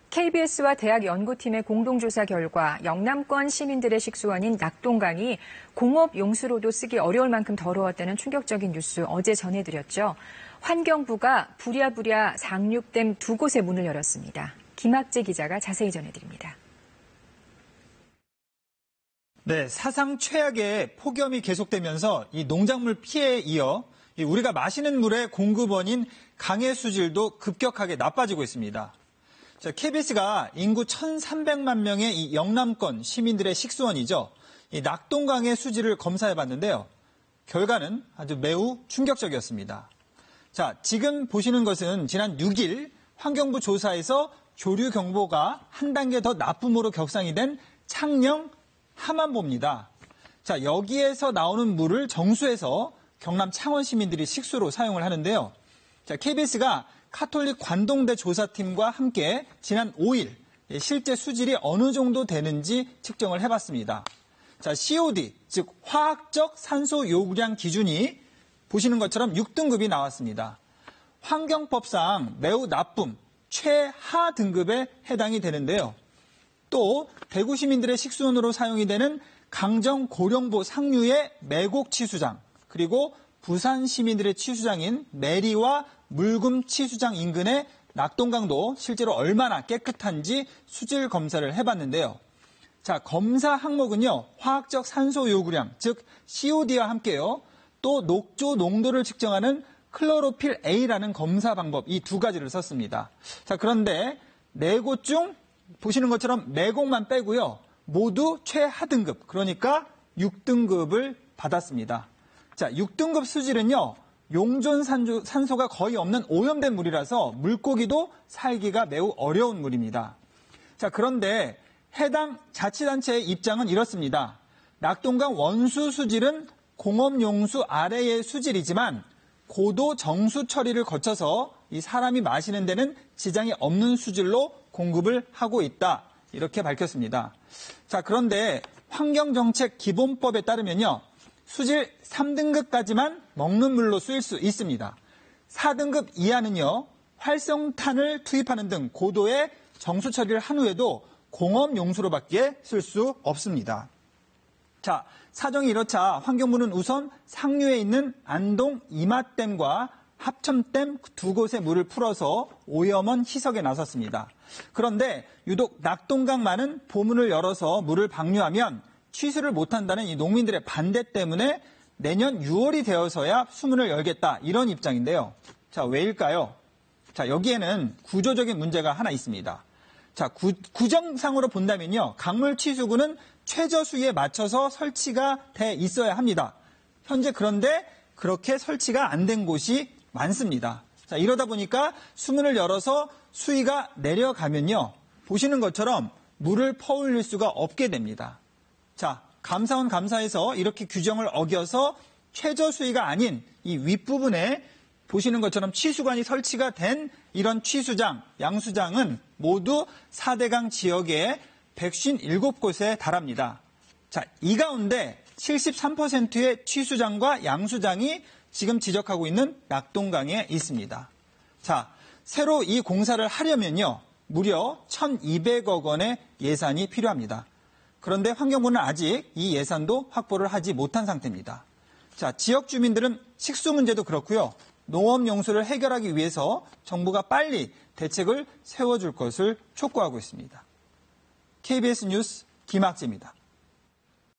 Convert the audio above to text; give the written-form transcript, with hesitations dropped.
KBS와 대학 연구팀의 공동조사 결과 영남권 시민들의 식수원인 낙동강이 공업 용수로도 쓰기 어려울 만큼 더러웠다는 충격적인 뉴스 어제 전해드렸죠. 환경부가 부랴부랴 상륙댐 2곳에 문을 열었습니다. 김학재 기자가 자세히 전해드립니다. 네, 사상 최악의 폭염이 계속되면서 이 농작물 피해에 이어 우리가 마시는 물의 공급원인 강의 수질도 급격하게 나빠지고 있습니다. KBS가 인구 1,300만 명의 이 영남권 시민들의 식수원이죠. 이 낙동강의 수질을 검사해봤는데요. 결과는 아주 매우 충격적이었습니다. 자, 지금 보시는 것은 지난 6일 환경부 조사에서 조류 경보가 한 단계 더 나쁨으로 격상이 된 창녕 함안보입니다. 자, 여기에서 나오는 물을 정수해서 경남 창원 시민들이 식수로 사용을 하는데요. 자, KBS가 카톨릭 관동대 조사팀과 함께 지난 5일 실제 수질이 어느 정도 되는지 측정을 해봤습니다. 자, COD, 즉 화학적 산소 요구량 기준이 보시는 것처럼 6등급이 나왔습니다. 환경법상 매우 나쁨, 최하 등급에 해당이 되는데요. 또 대구 시민들의 식수원으로 사용이 되는 강정 고령보 상류의 매곡 치수장, 그리고 부산 시민들의 치수장인 내리와 물금 치수장 인근의 낙동강도 실제로 얼마나 깨끗한지 수질 검사를 해봤는데요. 자, 검사 항목은요, 화학적 산소 요구량, 즉 COD와 함께요, 또 녹조 농도를 측정하는 클로로필 A라는 검사 방법, 이 두 가지를 썼습니다. 자, 그런데 네 곳 중 보시는 것처럼 매곡만 빼고요, 모두 최하 등급, 그러니까 6등급을 받았습니다. 자, 6등급 수질은요, 용존 산소가 거의 없는 오염된 물이라서 물고기도 살기가 매우 어려운 물입니다. 자, 그런데 해당 자치단체의 입장은 이렇습니다. 낙동강 원수 수질은 공업용수 아래의 수질이지만 고도 정수 처리를 거쳐서 이 사람이 마시는 데는 지장이 없는 수질로 공급을 하고 있다. 이렇게 밝혔습니다. 자, 그런데 환경정책기본법에 따르면요, 수질 3등급까지만 먹는 물로 쓰일 수 있습니다. 4등급 이하는요, 활성탄을 투입하는 등 고도의 정수 처리를 한 후에도 공업용수로밖에 쓸 수 없습니다. 자, 사정이 이렇자 환경부는 우선 상류에 있는 안동 이맛댐과 합천댐 두 곳의 물을 풀어서 오염원 희석에 나섰습니다. 그런데 유독 낙동강만은 보문을 열어서 물을 방류하면 취수를 못한다는 이 농민들의 반대 때문에 내년 6월이 되어서야 수문을 열겠다, 이런 입장인데요. 자, 왜일까요? 자, 여기에는 구조적인 문제가 하나 있습니다. 자, 구정상으로 본다면요, 강물 취수구는 최저 수위에 맞춰서 설치가 돼 있어야 합니다. 현재 그런데 그렇게 설치가 안 된 곳이 많습니다. 자, 이러다 보니까 수문을 열어서 수위가 내려가면요, 보시는 것처럼 물을 퍼올릴 수가 없게 됩니다. 자, 감사원 감사에서 이렇게 규정을 어겨서 최저 수위가 아닌 이 윗부분에 보시는 것처럼 취수관이 설치가 된 이런 취수장, 양수장은 모두 4대강 지역의 157곳에 달합니다. 자, 이 가운데 73%의 취수장과 양수장이 지금 지적하고 있는 낙동강에 있습니다. 자, 새로 이 공사를 하려면요, 무려 1,200억 원의 예산이 필요합니다. 그런데 환경부는 아직 이 예산도 확보를 하지 못한 상태입니다. 자, 지역 주민들은 식수 문제도 그렇고요, 농업 용수를 해결하기 위해서 정부가 빨리 대책을 세워줄 것을 촉구하고 있습니다. KBS 뉴스 김학재입니다.